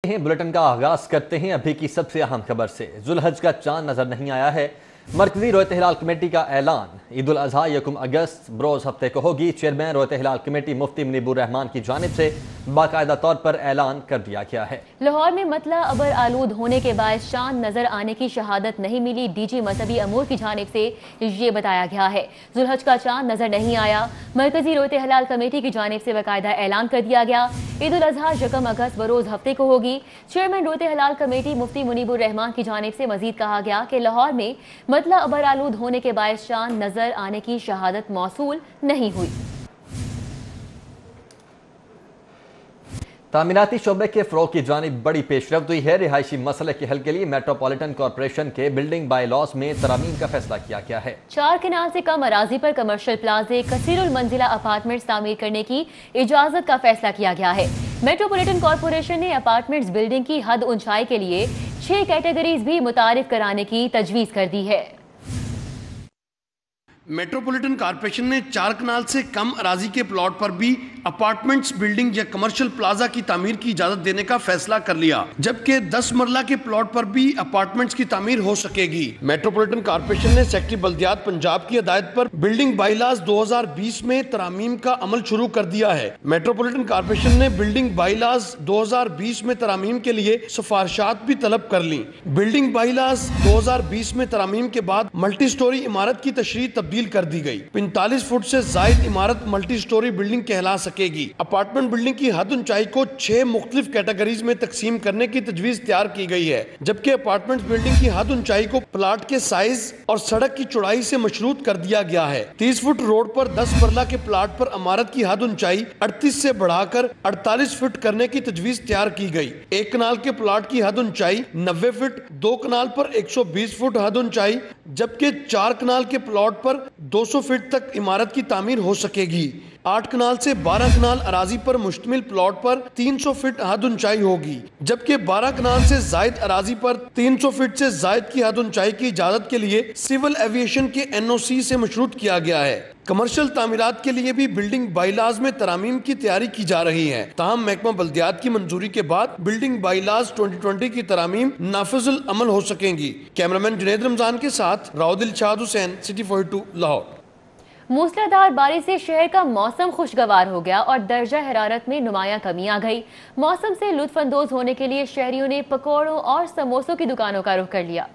Bulletin کا آغاز کرتے ہیں ابھی کی سب سے اہم خبر سے۔ ذوالحج کا چاند نظر نہیں آیا ہے۔ مرکزی رویت ہلال کمیٹی کا اعلان، عید الاضحیٰ 1 اگست بروز ہفتے کو ہوگی۔ چیئرمین رویت ہلال کمیٹی مفتی منیب الرحمان کی جانب سے باقاعدہ طور پر اعلان کر دیا گیا ہے۔ لاہور میں مطلع ابر آلود ہونے کے باعث چاند نظر آنے کی شہادت نہیں ملی۔ ڈی جی مذہبی امور کی جانب سے یہ بتایا گیا ہے۔ ذوالحج کا چاند نظر نہیں آیا۔ مرکزی رویت ہلال کمیٹی کی جانب سے باقاعدہ اعلان کر دیا گیا۔ عید الاضحیٰ 1 اگست بروز ہفتے کو ہوگی۔ چیئرمین رویت ہلال کمیٹی مفتی منیب الرحمان کی جانب سے مزید کہا گیا کہ لاہور میں مطلع ابر آلود ہونے کے باعث چاند نظر آنے کی شہادت موصول نہیں ہوئی۔ تعمیراتی شعبے کے فروغ کی جانب بڑی پیش رفت ہوئی ہے۔ رہائشی مسئلے کے حل کے لیے میٹروپولیٹن کارپوریشن کے بلڈنگ بائی لاز میں ترامیم کا فیصلہ کیا گیا ہے۔ 4 کنال سے کم اراضی پر کمرشل پلازے کثیر المنزلہ اپارٹمنٹس تعمیر کرنے کی اجازت کا فیصلہ کیا گیا ہے۔ میٹروپولیٹن کارپوریشن نے اپارٹمنٹس بلڈنگ کی حد اونچائی کے لیے 6 کیٹیگریز بھی متعارف کرانے کی تجویز کر دی ہے۔ میٹروپولیٹن کارپوریشن نے 4 کنال سے کم اراضی کے پلاٹ پر بھی اپارٹمنٹس بلڈنگ یا کمرشل پلازا کی تعمیر کی اجازت دینے کا فیصلہ کر لیا، جبکہ 10 مرلہ کے پلاٹ پر بھی اپارٹمنٹس کی تعمیر ہو سکے گی۔ میٹروپولیٹن کارپوریشن نے سیکٹری بلدیات پنجاب کی ہدایت پر بلڈنگ بائی لاز 2020 میں ترامیم کا عمل شروع کر دیا ہے۔ میٹروپولیٹن کارپوریشن نے بلڈنگ بائی لاز 2020 میں ترامیم کے لیے سفارشات بھی طلب کر لیں۔ بلڈنگ بائی لاز 2020 میں ترامیم کے بعد ملٹی سٹوری عمارت کی تشریح تبدیل کر دی گئی۔ 45 فٹ سے زائد عمارت ملٹی سٹوری بلڈنگ کہلا سکے گی۔ اپارٹمنٹ بلڈنگ کی حد اونچائی کو 6 مختلف کیٹیگریز میں تقسیم کرنے کی تجویز تیار کی گئی ہے، جبکہ اپارٹمنٹ بلڈنگ کی حد اونچائی کو پلاٹ کے سائز اور سڑک کی چوڑائی سے مشروط کر دیا گیا ہے۔ 30 فٹ روڈ پر 10 مرلہ کے پلاٹ پر عمارت کی حد اونچائی 38 سے بڑھا کر 48 فٹ کرنے کی تجویز تیار کی گئی۔ 1 کنال کے پلاٹ کی حد اونچائی 90 فٹ، 2 کنال پر 120 فٹ حد اونچائی، جبکہ 4 کنال کے پلاٹ پر 200 فٹ تک عمارت کی تعمیر ہو سکے گی۔ 8 کنال سے 12 کنال اراضی پر مشتمل پلاٹ پر 300 فٹ حد اونچائی ہوگی، جبکہ 12 کنال سے زائد اراضی پر 300 فٹ سے زائد کی حد اونچائی کی اجازت کے لیے سول ایویشن کے NOC سے مشروط کیا گیا ہے۔ کمرشل تعمیرات کے لیے بھی بلڈنگ بائی لاز میں ترامیم کی تیاری کی جا رہی ہے، تاہم محکمہ بلدیات کی منظوری کے بعد بلڈنگ بائی لاز 2020 کی ترامیم نافذ العمل ہو سکیں گی۔ کیمرامین جنید رمضان کے ساتھ راؤ دلشاد حسین، سٹی 42 لاہور۔ موسلادھار بارش سے شہر کا موسم خوشگوار ہو گیا اور درجہ حرارت میں نمایاں کمی آ گئی۔ موسم سے لطف اندوز ہونے کے لیے شہریوں نے پکوڑوں اور سموسوں کی دکانوں کا رخ کر لیا۔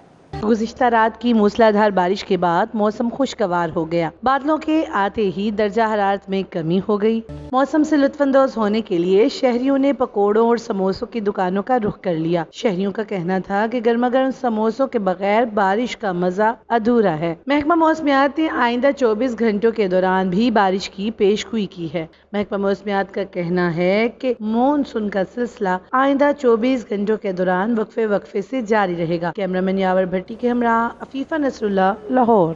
گزشتہ رات کی موسلادھار بارش کے بعد موسم خوشگوار ہو گیا۔ بادلوں کے آتے ہی درجہ حرارت میں کمی ہو گئی۔ موسم سے لطف اندوز ہونے کے لیے شہریوں نے پکوڑوں اور سموسوں کی دکانوں کا رخ کر لیا۔ شہریوں کا کہنا تھا کہ گرما گرم سموسوں کے بغیر بارش کا مزہ ادھورا ہے۔ محکمہ موسمیات نے آئندہ 24 گھنٹوں کے دوران بھی بارش کی پیش گوئی کی ہے۔ محکمہ موسمیات کا کہنا ہے کہ مونسون کا سلسلہ آئندہ 24 گھنٹوں کے دوران وقفے سے جاری رہے گا۔ کیمرامین یاور بھٹی کے ہمراہ عفیفہ نصر اللہ، لاہور۔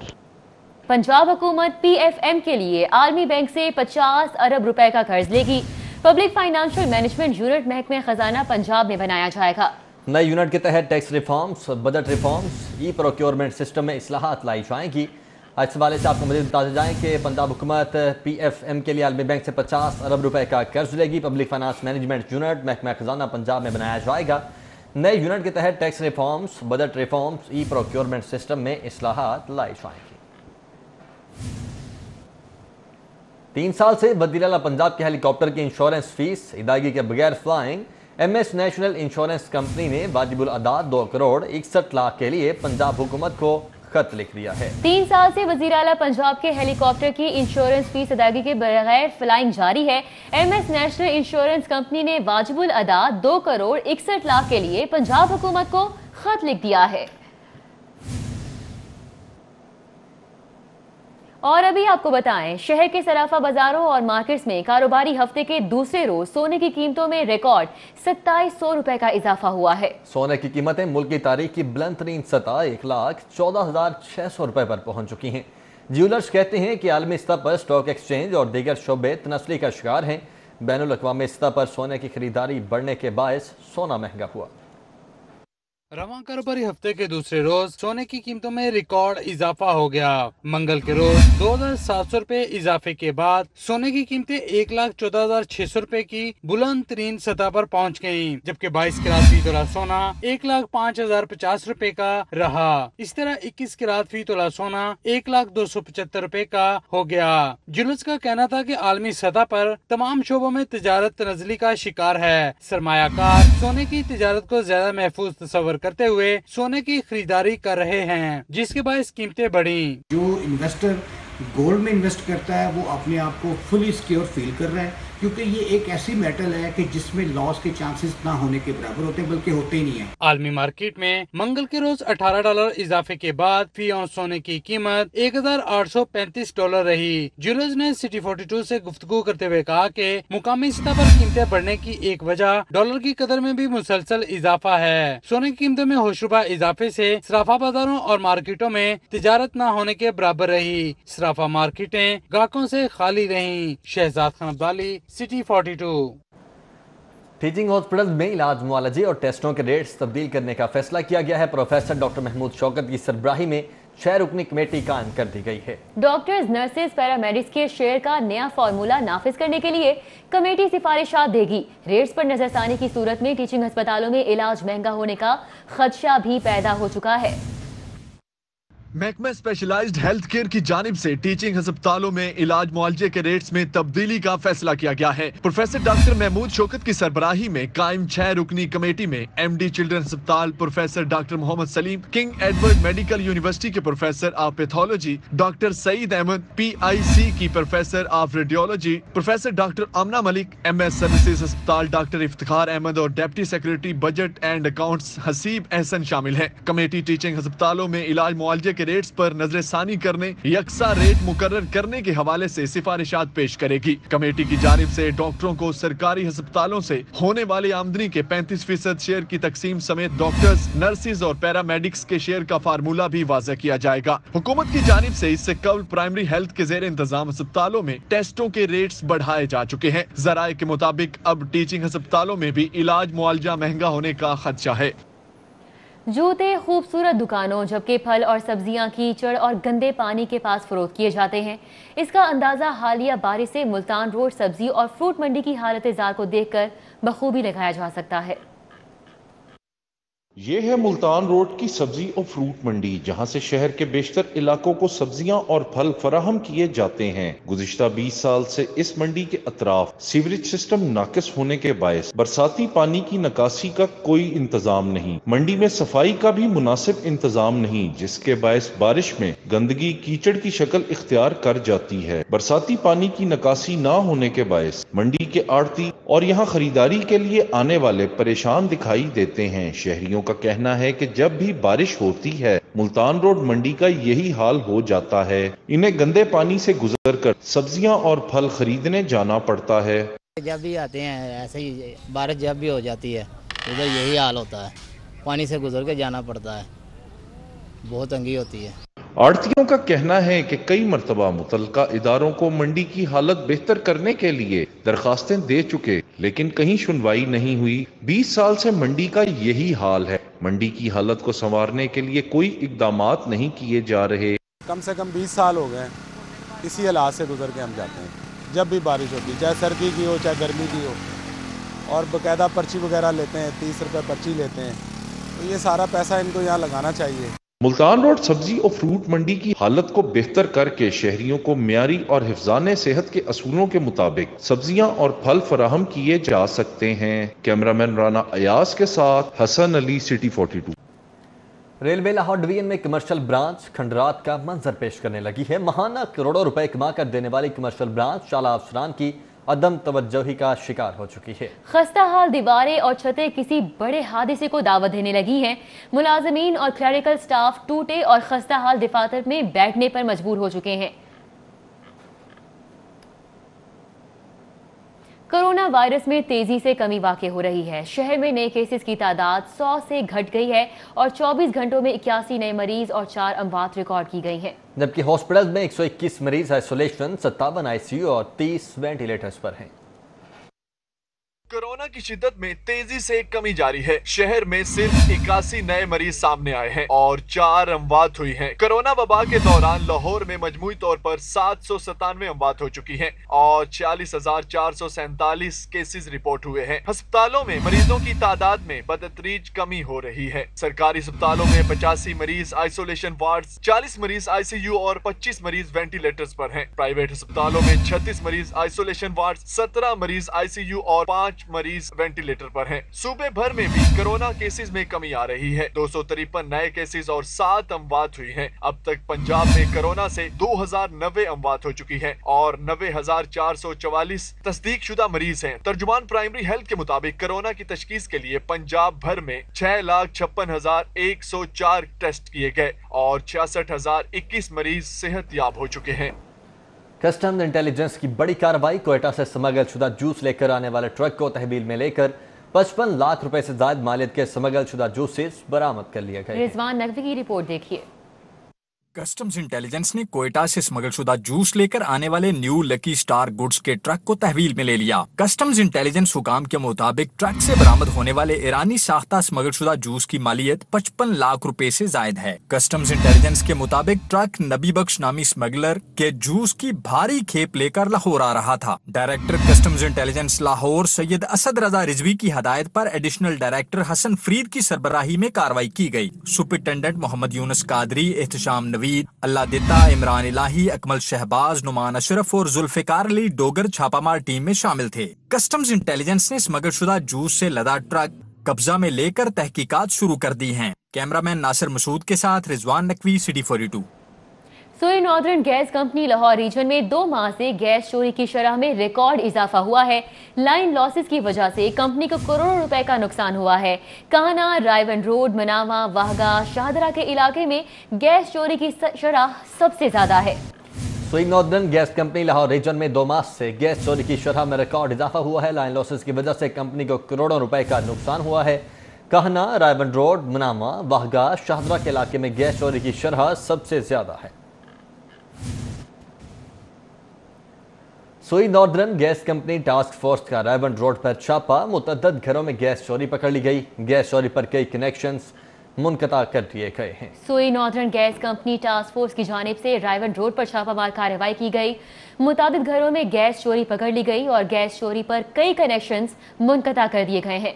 پنجاب حکومت PFM کے لیے عالمی بینک سے 50 ارب روپے کا قرض لے گی۔ پبلک فائنانشل مینجمنٹ یونٹ محکمہ خزانہ پنجاب میں بنایا جائے گا۔ نئے یونٹ کے تحت ٹیکس ریفارمز، بجٹ ریفارمز، ای پروکیورمنٹ سسٹم میں اصلاحات لائی جائیں گی۔ اس حوالے سے آپ کو مزید بتاتے جائیں کہ پنجاب حکومت PFM کے لیے عالمی بینک سے 50 ارب روپے کا قرض لے گی۔ پبلک فائنانس مینجمنٹ یونٹ محکمہ خزانہ پنجاب میں بنایا جائے گا۔ نئے یونٹ کے تحت ٹیکس ریفارمز، بجٹ ریفارمز، ای پروکیورمنٹ سسٹم میں اصلاحات لائی جائیں گی۔ 3 سال سے وزیر اعلیٰ پنجاب کے ہیلی کاپٹر کی انشورنس فیس ادائیگی کے بغیر flying MS national insurance company نے واجب الادا 2 کروڑ 61 لاکھ کے لیے پنجاب حکومت کو خط لکھ دیا ہے۔ 3 سال سے وزیر اعلیٰ پنجاب کے ہیلی کاپٹر کی انشورنس فیس ادائیگی کے بغیر فلائنگ جاری ہے۔ MS نیشنل انشورنس کمپنی نے واجب الادا 2 کروڑ 61 لاکھ کے لیے پنجاب حکومت کو خط لکھ دیا ہے۔ اور ابھی آپ کو بتائیں، شہر کے صرافہ بازاروں اور مارکیٹس میں کاروباری ہفتے کے دوسرے روز سونے کی قیمتوں میں ریکارڈ 2700 روپے کا اضافہ ہوا ہے۔ سونے کی قیمتیں ملک کی تاریخ کی بلند ترین سطح 1,14,600 روپے پر پہنچ چکی ہیں۔ جیولرز کہتے ہیں کہ عالمی سطح پر اسٹاک ایکسچینج اور دیگر شعبے تنزلی کا شکار ہیں۔ بین الاقوامی سطح پر سونے کی خریداری بڑھنے کے باعث سونا مہنگا ہوا۔ रवां कारोबारी हफ्ते के दूसरे रोज सोने की कीमतों में रिकॉर्ड इजाफा हो गया। मंगल के रोज 2,700 रुपए इजाफे के बाद सोने की कीमतें 1,14,600 रुपए की बुलंद तरीन सतह पर पहुंच गयीं, जबकि 22 कैरात फी तोला सोना 1,05,050 रुपए का रहा। इस तरह 21 कैरात फी तोला सोना 1,275 रुपए का हो गया। जुलूस का कहना था कि आलमी सतह पर तमाम शोबों में तिजारत तनज़ली का शिकार है। सरमायाकार सोने की तिजारत को ज्यादा महफूज तस्वर करते हुए सोने की खरीदारी कर रहे हैं, जिसके बायस कीमतें बढ़ी। जो इन्वेस्टर गोल्ड में इन्वेस्ट करता है वो अपने आप को फुली सिक्योर फील कर रहा है, क्योंकि ये एक ऐसी मेटल है कि जिसमें लॉस के चांसेस ना होने के बराबर होते हैं, बल्कि होते ही नहीं है। आलमी मार्केट में मंगल के रोज $18 इजाफे के बाद फी औंस सोने की कीमत $1,835 रही। ज्वेलर्स ने सिटी 42 से गुफ्तगू करते हुए कहा कि मुकामी सतह पर कीमतें बढ़ने की एक वजह डॉलर की कदर में भी मुसलसल इजाफा है। सोने की कीमतों में होशरुबा इजाफे से सराफा बाजारों और मार्केटों में तिजारत न होने के बराबर रही। सराफा मार्केटें ग्राहकों से खाली रहीं। Shahzad Khan Abdali, city 42। Teaching hospital में इलाज, मुआलजे और टेस्टों के रेट्स तब्दील करने का फैसला किया गया है। प्रोफेसर डॉक्टर महमूद शौकत की सरबराही में 6 रुकनी कमेटी कायम कर दी गई है। डॉक्टर्स, नर्सेज, पैरामेडिक्स के शेयर का नया फार्मूला नाफिज करने के लिए कमेटी सिफारिशात देगी। रेट्स पर नजरसानी की सूरत में टीचिंग अस्पतालों में इलाज महंगा होने का खदशा भी पैदा हो चुका है। महकमा स्पेशलाइज्ड हेल्थ केयर की जानिब से टीचिंग अस्पतालों में इलाज मुआलजे के रेट्स में तब्दीली का फैसला किया गया है। प्रोफेसर डॉक्टर महमूद शौकत की सरबराही में कायम 6 रुकनी कमेटी में एमडी चिल्ड्रन अस्पताल professor doctor Mohammad Saleem, King Edward Medical University के professor of pathology doctor Saeed Ahmad, PIC की professor of radiology professor doctor Amna Malik, MS services अस्पताल डॉक्टर इफ्तिखार अहमद और deputy secretary budget and accounts Haseeb Ehsan शामिल है। कमेटी टीचिंग अस्पतालों में इलाज मुआलजे के रेट्स पर नजरसानी करने, यकसा रेट मुकर्रर करने के हवाले से सिफारिशात पेश करेगी। कमेटी की जानिब से डॉक्टरों को सरकारी अस्पतालों से होने वाली आमदनी के 35% शेयर की तकसीम समेत डॉक्टर्स, नर्सिस और पैरामेडिक्स के शेयर का फार्मूला भी वाज़ेह किया जाएगा। हुकूमत की जानिब से इससे कबल प्राइमरी हेल्थ के ज़ेर इंतजाम अस्पतालों में टेस्टों के रेट्स बढ़ाए जा चुके हैं। ज़राए के मुताबिक अब टीचिंग अस्पतालों में भी इलाज मुआलजा महंगा होने का खदशा है। जूते खूबसूरत दुकानों, जबकि फल और सब्जियां कीचड़ और गंदे पानी के पास फरोख्त किए जाते हैं। इसका अंदाजा हालिया बारिश से मुल्तान रोड सब्जी और फ्रूट मंडी की हालत जार को देखकर बखूबी लगाया जा सकता है। ये है मुल्तान रोड की सब्जी और फ्रूट मंडी, जहां से शहर के बेशतर इलाकों को सब्जियां और फल फराहम किए जाते हैं। गुज़िश्ता 20 साल से इस मंडी के अतराफ सीवरेज सिस्टम नाकिस होने के बायस बरसाती पानी की निकासी का कोई इंतजाम नहीं। मंडी में सफाई का भी मुनासिब इंतजाम नहीं, जिसके बायस बारिश में गंदगी कीचड़ की शक्ल इख्तियार कर जाती है। बरसाती पानी की निकासी ना होने के बायस मंडी के आड़ती और यहाँ खरीदारी के लिए आने वाले परेशान दिखाई देते हैं। शहरियों का कहना है कि जब भी बारिश होती है मुल्तान रोड मंडी का यही हाल हो जाता है। इन्हें गंदे पानी से गुजरकर सब्जियां और फल खरीदने जाना पड़ता है। जब भी आते हैं ऐसे ही बारिश जब भी हो जाती है उधर यही हाल होता है, पानी से गुजर के जाना पड़ता है, बहुत तंगी होती है। आड़तियों का कहना है कि कई मरतबा मुतल्लिका इदारों को मंडी की हालत बेहतर करने के लिए दरखास्तें दे चुके, लेकिन कहीं सुनवाई नहीं हुई। 20 साल से मंडी का यही हाल है। मंडी की हालत को संवारने के लिए कोई इकदामात नहीं किए जा रहे। कम से कम 20 साल हो गए इसी हालात से गुजर के हम जाते हैं। जब भी बारिश होती है, चाहे सर्दी की हो चाहे गर्मी की हो, और बाकायदा पर्ची वगैरह लेते हैं, 30 रुपये पर्ची लेते हैं। तो ये सारा पैसा इनको यहाँ लगाना चाहिए। मुल्तान रोड सब्जी और फ्रूट मंडी की हालत को बेहतर करके शहरियों को मियारी और हिफ्जाने सेहत के असूलों के मुताबिक सब्जियां और फल फराहम किए जा सकते हैं। कैमरामैन राना अयास के साथ Hassan Ali, city 42। Railway Lahore division में कमर्शियल ब्रांच खंडरात का मंजर पेश करने लगी है। महाना करोड़ों रुपए कमा कर देने वाली कमर्शियल ब्रांच शाला अफसरान की अदम तवज्जोही का शिकार हो चुकी है। खस्ता हाल दीवारें और छतें किसी बड़े हादसे को दावत देने लगी हैं। मुलाजमीन और क्लरिकल स्टाफ टूटे और खस्ता हाल दफातर में बैठने पर मजबूर हो चुके हैं। कोरोना वायरस में तेजी से कमी वाक़ हो रही है। शहर में नए केसेस की तादाद 100 से घट गई है और 24 घंटों में 81 नए मरीज और 4 अमवात रिकॉर्ड की गई हैं, जबकि हॉस्पिटल में 121 मरीज आइसोलेशन, 57 ICU और 30 वेंटिलेटर्स पर हैं। कोरोना की शिद्दत में तेजी से कमी जारी है। शहर में सिर्फ 81 नए मरीज सामने आए हैं और 4 अमवात हुई हैं। कोरोना वबा के दौरान लाहौर में मजमूई तौर पर 797 अमवात हो चुकी हैं और 46,447 केसेस रिपोर्ट हुए हैं। अस्पतालों में मरीजों की तादाद में बदतरीज कमी हो रही है। सरकारी अस्पतालों में 85 मरीज आइसोलेशन वार्ड्स, 40 मरीज ICU और 25 मरीज वेंटिलेटर्स पर हैं। प्राइवेट अस्पतालों में 36 मरीज आइसोलेशन वार्ड, 17 मरीज ICU और 5 मरीज वेंटिलेटर पर हैं। सूबे भर में भी कोरोना केसेस में कमी आ रही है। 253 नए केसेस और 7 अमवात हुई हैं। अब तक पंजाब में कोरोना से 2090 अमवात हो चुकी है और 90,444 तस्दीक शुदा मरीज हैं। तर्जुमान प्राइमरी हेल्थ के मुताबिक कोरोना की तशखीस के लिए पंजाब भर में 6,56,104 टेस्ट किए गए और 66,021 मरीज सेहतयाब हो चुके हैं। कस्टम इंटेलिजेंस की बड़ी कार्रवाई। कोयटा से स्मगल शुदा जूस लेकर आने वाले ट्रक को तहवील में लेकर 55 लाख रुपए से ज्यादा मालियत के स्मगल शुदा जूसेस बरामद कर लिए गए। रिजवान नकवी की रिपोर्ट देखिए। कस्टम्स इंटेलिजेंस ने कोयटा से स्मगल शुदा जूस लेकर आने वाले न्यू लकी स्टार गुड्स के ट्रक को तहवील में ले लिया। कस्टम्स इंटेलिजेंस हुकाम के मुताबिक ट्रक से बरामद होने वाले ईरानी साख्ता स्मगल शुदा जूस की मालियत 55 लाख रुपए से जायद है। कस्टम्स इंटेलिजेंस के मुताबिक ट्रक नबी बख्श नामी स्मगलर के जूस की भारी खेप लेकर लाहौर आ रहा था। Director customs intelligence Lahore Syed Asad Raza Rizvi की हदायत पर एडिशनल डायरेक्टर हसन फरीद की सरबराही में कार्रवाई की गई। सुपरिटेंडेंट मोहम्मद यूनुस कादरी, एहतशाम नवीद, अल्लाह दिता, इमरान इलाही, अकमल शहबाज, नुमान अशरफ और जुल्फिकार अली डोगर छापामार टीम में शामिल थे। कस्टम्स इंटेलिजेंस ने स्मगल शुदा जूस से लदा ट्रक कब्जा में लेकर तहकीकात शुरू कर दी हैं। कैमरामैन नासिर मसूद के साथ Rizwan Naqvi, city 42। Sui northern gas company Lahore region में 2 माह से गैस चोरी की शरह में रिकॉर्ड इजाफा हुआ है। लाइन लॉसेस की वजह से कंपनी को करोड़ों रुपए का नुकसान हुआ है। काहना, रायवन रोड, मनावा, वाहगा, शाहदरा के इलाके में गैस चोरी की शरह सबसे ज्यादा है। Sui northern gas company Lahore region में 2 माह से गैस चोरी की शरह में रिकॉर्ड इजाफा हुआ है। लाइन लॉसेस की वजह से कंपनी को करोड़ों रुपए का नुकसान हुआ है। काहना, रायवन रोड, मनावा, वाहगा, शाहदरा के इलाके में गैस चोरी की शरह सबसे ज्यादा है। Sui northern gas company task force का रायवन रोड पर छापा। मुतअद्दिद घरों में गैस चोरी पकड़ ली गई। गैस चोरी पर कई कनेक्शंस मुनक़ता कर दिए गए हैं। सोई northern gas company task force की जानिब से रायवन रोड पर छापामार कार्रवाई की गई। मुतअद्दिद घरों में गैस चोरी पकड़ ली गई और गैस चोरी पर कई कनेक्शंस मुनक़ता कर दिए गए हैं।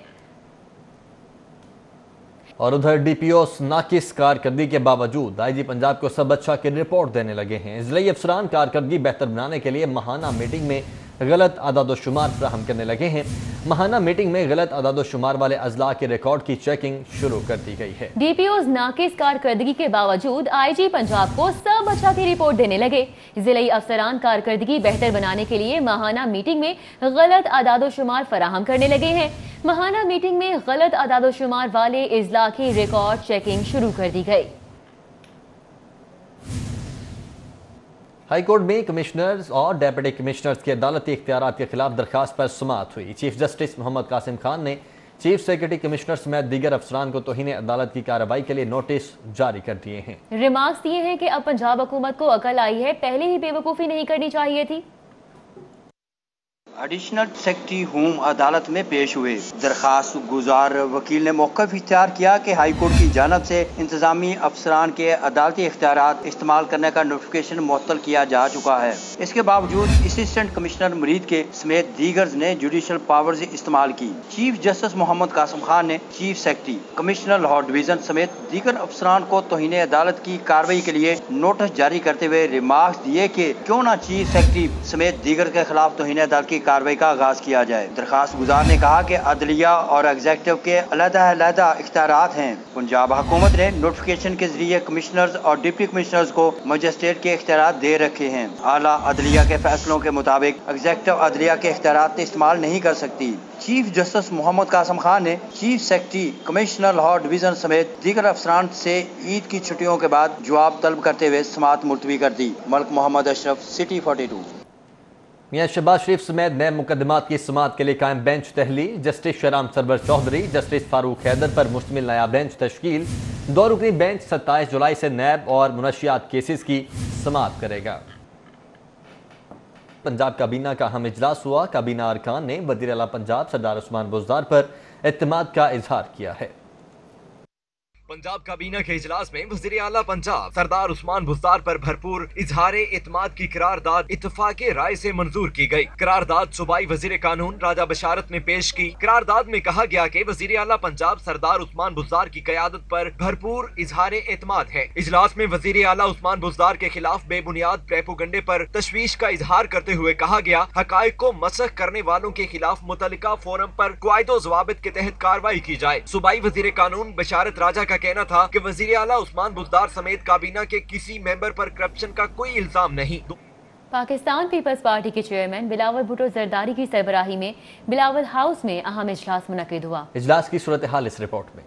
और उधर DPOs नाकिस कारकर्दगी के बावजूद IG पंजाब को सब अच्छा की रिपोर्ट देने लगे हैं। ज़िले अफसरान कारकर्दगी बेहतर बनाने के लिए माहाना मीटिंग में गलत आदादोशुमार फ्राहम करने लगे हैं। माहाना मीटिंग में गलत आदादोशुमार वाले अजला के रिकॉर्ड की चेकिंग शुरू कर दी गई है। DPOs नाकिस कारकर्दगी के बावजूद IG पंजाब को सब अच्छा की रिपोर्ट देने लगे। ज़िले अफसरान कारकर्दगी बेहतर बनाने के लिए माहाना मीटिंग में गलत आदादोशुमार फराहम करने लगे हैं। माहाना मीटिंग में गलत आदादोशुमार वाले अजला की रिकॉर्ड चेकिंग शुरू कर दी गई। हाई कोर्ट में कमिश्नर्स और डेप्यूटी कमिश्नर्स के अदालती इख्तियारात के खिलाफ दरखास्त पर सुमात हुई। चीफ जस्टिस मोहम्मद कासिम खान ने चीफ सेक्रेटरी कमिश्नर समेत दीगर अफसरान को तौहीन अदालत की कार्रवाई के लिए नोटिस जारी कर दिए हैं। रिमार्क्स दिए हैं कि अब पंजाब हुकूमत को अकल आई है, पहले ही बेवकूफ़ी नहीं करनी चाहिए थी। एडिशनल सेक्रेटरी होम अदालत में पेश हुए। दरखास्त गुजार वकील ने मौक़िफ़ इख्तियार किया कि हाई कोर्ट की जानब से इंतजामी अफसरान के अदालती इख्तियारात इस्तेमाल करने का नोटिफिकेशन मुअत्तल किया जा चुका है। इसके बावजूद असिस्टेंट कमिश्नर मुरीद के समेत दीगर ने जुडिशल पावर्स इस्तेमाल की। चीफ जस्टिस मोहम्मद कासिम खान ने chief secretary commissioner Lahore division समेत दीगर अफसरान को तौहीन अदालत की कार्रवाई के लिए नोटिस जारी करते हुए रिमार्क्स दिए कि क्यों न चीफ सेक्रेटरी समेत दीगर के खिलाफ तौहीन अदालत की कार्रवाई का आगाज किया जाए। दरखास्त गुजार ने कहा कि अदलिया और एग्जीक्यूटिव के अलग-अलग इख्तियारात हैं। पंजाब हुकूमत ने नोटिफिकेशन के जरिए कमिश्नर्स और डिप्टी कमिश्नर्स को मजिस्ट्रेट के इख्तियारात दे रखे हैं। आला अदलिया के फैसलों के मुताबिक एग्जीक्यूटिव अदलिया के इख्तियारात इस्तेमाल नहीं कर सकती। चीफ जस्टिस मोहम्मद कासिम खान ने chief secretary commissioner Lahore division समेत दीगर अफसरान से ईद की छुट्टियों के बाद जवाब तलब करते हुए समाअत मुलतवी कर दी। मलिक मोहम्मद अशरफ, सिटी 42। मियां शहबाज शरीफ समेत नए मुकदमात की समाअत के लिए कायम बेंच तहली। जस्टिस शहराम सरवर चौधरी, जस्टिस फारूक हैदर पर मुश्तमिल नया बेंच तश्कील। 2 रुकनी बेंच 27 जुलाई से नैब और मुनशियात केसेस की समाअत करेगा। पंजाब काबीना का अहम इजलास हुआ। काबीना अरकान ने वज़ीर आला पंजाब सरदार उस्मान बुज़दार पर एतमाद का इजहार किया है। पंजाब काबीना के इजलास में वज़ीर आला पंजाब सरदार उस्मान बुज़दार पर भरपूर इजहार एतमाद की करारदाद इत्तफाक़े राय से मंजूर की गई। करारदाद सूबाई वज़ीर कानून राजा बशारत ने पेश की। करारदाद में कहा गया कि वज़ीर आला पंजाब सरदार उस्मान बुज़दार की क़यादत पर भरपूर इजहार एतमाद है। इजलास में वज़ीर आला उस्मान बुज़दार के खिलाफ बेबुनियाद प्रोपेगंडे पर तशवीश का इजहार करते हुए कहा गया, हक़ाइक़ को मसख़ करने वालों के खिलाफ मुतल्लिका फोरम पर क़वाइदो ज़वाबित के तहत कार्रवाई की जाए। सूबाई वज़ीर कानून बशारत राजा का कहना था कि वज़ीर आला उस्मान बुज़दार समेत काबीना के किसी मेंबर पर करप्शन का कोई इल्जाम नहीं। पाकिस्तान पीपल्स पार्टी के चेयरमैन बिलावल भुट्टो जरदारी की सरबराही में बिलावल हाउस में अहम इजलास मुनक़िद हुआ। इजलास की सूरत हाल इस रिपोर्ट में।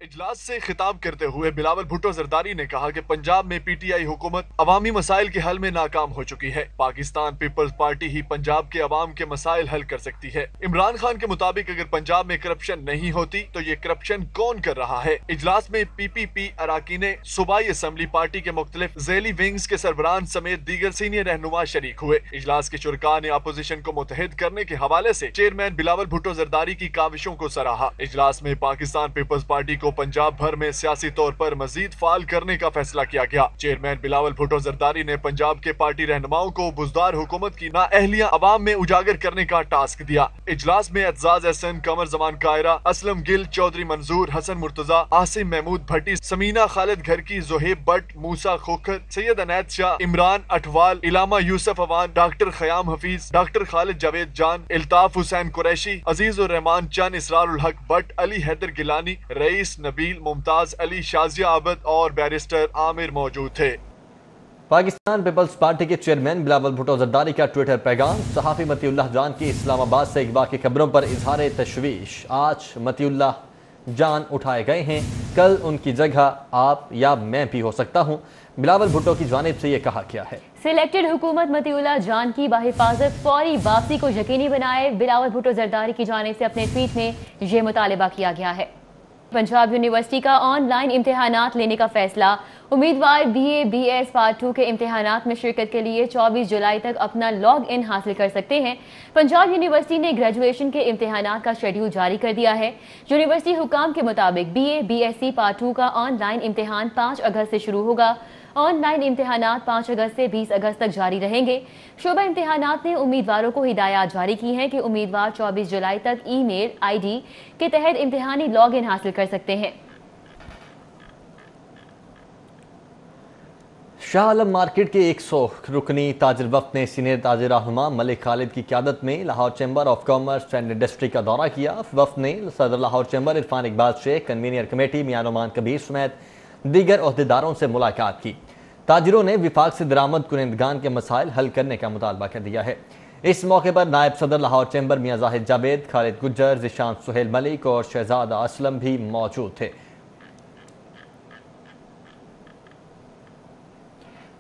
इजलास से खिताब करते हुए बिलावल भुट्टो जरदारी ने कहा कि पंजाब में पीटीआई हुकूमत अवामी मसाइल के हल में नाकाम हो चुकी है। पाकिस्तान पीपल्स पार्टी ही पंजाब के अवाम के मसाइल हल कर सकती है। इमरान खान के मुताबिक अगर पंजाब में करप्शन नहीं होती तो ये करप्शन कौन कर रहा है। इजलास में PPP अराकीने सूबाई असम्बली पार्टी के मुख्तलिफ ज़ैली विंग्स के सरबराहान समेत दीगर सीनियर रहनुमा शरीक हुए। इजलास के शुरका ने अपोजिशन को मुत्तहिद करने के हवाले से चेयरमैन बिलावल भुट्टो जरदारी की काविशों को सराहा। इजलास में पाकिस्तान पीपल्स पार्टी को पंजाब भर में सियासी तौर पर मजीद फाल करने का फैसला किया गया। चेयरमैन बिलावल भुट्टो जरदारी ने पंजाब के पार्टी रहनुमाओं को बुज़दार हुकूमत की नाअहलियां अवाम में उजागर करने का टास्क दिया। इजलास में एतजाज एहसन, कमर जमान कायरा, असलम गिल, चौधरी मंजूर, हसन मुर्तजा, आसिम महमूद भट्टी, समीना खालिद घरकी, जोहेब बट, मूसा खोखर, सैयद अनैत शाह, इमरान अठवाल, इलामा यूसुफ अवान, डॉक्टर खयाम हफीज, डॉक्टर खालिद जावेद जान, इल्ताफ हुसैन कुरैशी, अजीजुर रहमान चंद, इसरारुल हक भट्ट, अली हैदर गिलानी, रईस नबील, मुमताज अली, शाजिया आबद और बैरिस्टर आमिर मौजूद थे। पाकिस्तान पीपल्स पार्टी के चेयरमैन बिलावल भुट्टो जरदारी का ट्विटर पैगाम। सहाफ़ी मतीउल्लाह जान की इस्लामाबाद से अगवा की खबरों पर इजहार तशवीश। आज मतीउल्लाह जान उठाए गए हैं, कल उनकी जगह आप या मैं भी हो सकता हूँ। बिलावल भुट्टो की जानिब से ये कहा गया है। सिलेक्टेड हुकूमत मतीउल्लाह जान की बाहिफाजत फौरी वापसी को यकीनी बनाए। बिलावल भुट्टो जरदारी की जानिब से अपने ट्वीट में ये मुतालिबा किया गया है। पंजाब यूनिवर्सिटी का ऑनलाइन इम्तिहानात लेने का फैसला। उम्मीदवार BA BS पार्ट 2 के इम्तिहानात में शिरकत के लिए 24 जुलाई तक अपना लॉग इन हासिल कर सकते हैं। पंजाब यूनिवर्सिटी ने ग्रेजुएशन के इम्तिहानात का शेड्यूल जारी कर दिया है। यूनिवर्सिटी हुकाम के मुताबिक BA BSc पार्ट 2 का ऑनलाइन इम्तिहान 5 अगस्त से शुरू होगा। ऑनलाइन इम्तिहानात 5 अगस्त से 20 अगस्त तक जारी रहेंगे। शोबा इम्तिहानात ने उम्मीदवारों को हिदायत जारी की हैं कि उम्मीदवार 24 जुलाई तक ईमेल ID के तहत इम्तिहानी लॉग इन हासिल कर सकते हैं। शाह आलम मार्केट के 100 रुकनी ताजिर वक्त ने सीनियर ताजिर रहनुमा मलिक खालिद की क़यादत में Lahore chamber of commerce and industry का दौरा किया। वक्त ने सदर Lahore chamber Irfan Iqbal Sheikh, convener committee Mian Noman Kabir समेत दीगर ओहदेदारों से मुलाकात की। ताजिरों ने विफाक से दरामद कुनिंदगान के मसाइल हल करने का मुतालबा कर दिया है। इस मौके पर नायब सदर लाहौर चैम्बर मियां जाहिद जावेद, खालिद गुज्जर, जिशान सुहेल मलिक और शहजादा असलम भी मौजूद थे।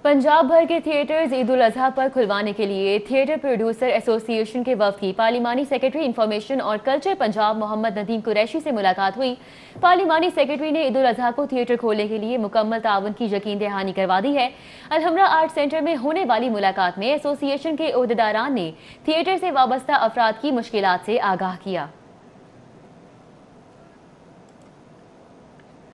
पंजाब भर के थिएटर्स ईद उल अजहा पर खुलवाने के लिए थिएटर प्रोड्यूसर एसोसिएशन के वफ़द की पार्लिमानी सेक्रेटरी इंफॉर्मेशन और कल्चर पंजाब मोहम्मद नदीम कुरैशी से मुलाकात हुई। पार्लिमानी सेक्रेटरी ने ईद उल अजहा को थिएटर खोलने के लिए मुकम्मल ताउन की यकीन दहानी करवा दी है। अलहमरा आर्ट सेंटर में होने वाली मुलाकात में एसोसिएशन के ओहदेदारान ने थिएटर से वाबस्ता अफराद की मुश्किलात से आगाह किया।